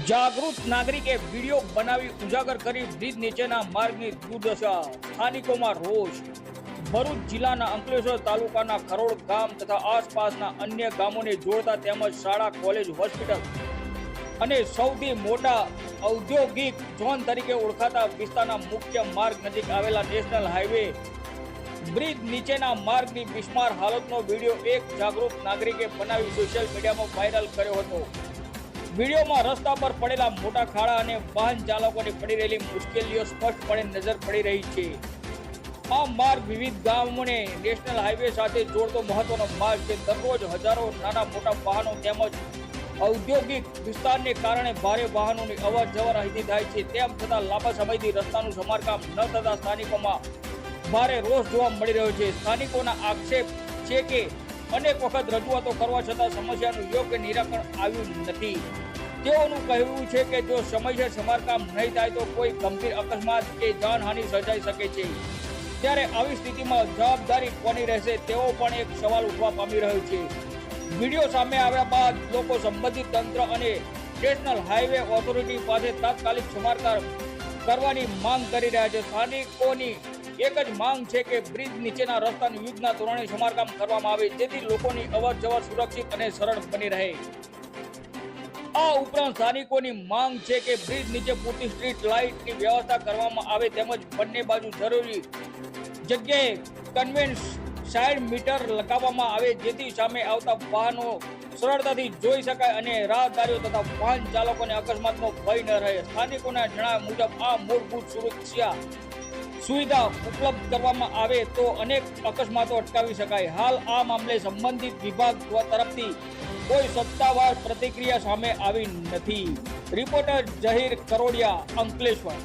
જાગૃત નાગરિકે વિડીયો બનાવી ઉજાગર કરી બ્રિજ નીચેના માર્ગની દુર્દશા, સ્થાનિકોમાં રોષ. ભરૂચ જિલ્લાના અંકલેશ્વર તાલુકાના ખરોડ ગામ તથા આસપાસના અન્ય ગામોને જોડતા તેમજ શાળા, કોલેજ, હોસ્પિટલ અને સૌથી મોટા ઔદ્યોગિક ઝોન તરીકે ઓળખાતા વિસ્તારના મુખ્ય માર્ગ નજીક આવેલા નેશનલ હાઈવે બ્રિજ નીચેના માર્ગની બિસ્માર હાલતનો વિડીયો એક જાગૃત નાગરિકે બનાવી સોશિયલ મીડિયામાં વાયરલ કર્યો હતો. વિડીયોમાં રસ્તા પર પડેલા મોટા ખાડા અને વાહન ચાલકોને પડી રહેલી મુશ્કેલીઓ સ્પષ્ટપણે નજર પડી રહી છે. આ માર્ગ વિવિધ ગામોને નેશનલ હાઈવે સાથે જોડતો મહત્વનો માર્ગ છે. દરરોજ હજારો નાના મોટા વાહનો તેમજ ઔદ્યોગિક વિસ્તારને કારણે ભારે વાહનોની અવર જવર અહીંથી થાય છે. તેમ છતાં લાંબા સમયથી રસ્તાનું સમારકામ ન થતા સ્થાનિકોમાં ભારે રોષ જોવા મળી રહ્યો છે. સ્થાનિકોના આક્ષેપ છે કે અનેક વખત રજૂઆતો કરવા છતાં સમસ્યાનું યોગ્ય નિરાકરણ આવ્યું નથી. તેઓનું કહેવું છે કે જો સમયસર સમારકામ નહીં થાય તો કોઈ ગંભીર અકસ્માત કે જાનહાનિ સર્જાઈ શકે છે. ત્યારે આવી સ્થિતિમાં જવાબદારી કોની રહેશે તેવો પણ એક સવાલ ઉઠવા પામી રહ્યો છે. વિડીયો સામે આવ્યા બાદ લોકો સંબંધિત તંત્ર અને નેશનલ હાઈવે ઓથોરિટી પાસે તાત્કાલિક સમારકામ કરવાની માંગ કરી રહ્યા છે. સ્થાનિકોની એક જ માંગ છે કે બ્રિજ નીચેના રસ્તાનું યુદ્ધના ધોરણે સમારકામ કરવામાં આવે જેથી લોકોની અવર જવર સુરક્ષિત અને સરળ બની રહે. આ ઉપરાંત સ્થાનિકોની માંગ છે કે બ્રિજ નીચે પૂરતી સ્ટ્રીટ લાઇટની વ્યવસ્થા કરવામાં આવે તેમજ બંને બાજુ જરૂરી જગ્યાએ કન્વેન્સ સાઇડ મીટર લગાવવામાં આવે જેથી સામે આવતા વાહનો સરળતાથી જોઈ શકાય અને રાહદારીઓ તથા વાહન ચાલકોને અકસ્માતનો ભય ન રહે. સ્થાનિકોના જણાવ્યા મુજબ આ મૂળભૂત સુરક્ષા સુવિધા ઉપલબ્ધ કરવામાં આવે તો અનેક અકસ્માતો અટકાવી શકાય. હાલ આ મામલે સંબંધિત વિભાગ તરફથી કોઈ સત્તાવાર પ્રતિક્રિયા સામે આવી નથી. રિપોર્ટર જહીર કરોડિયા, અંકલેશ્વર.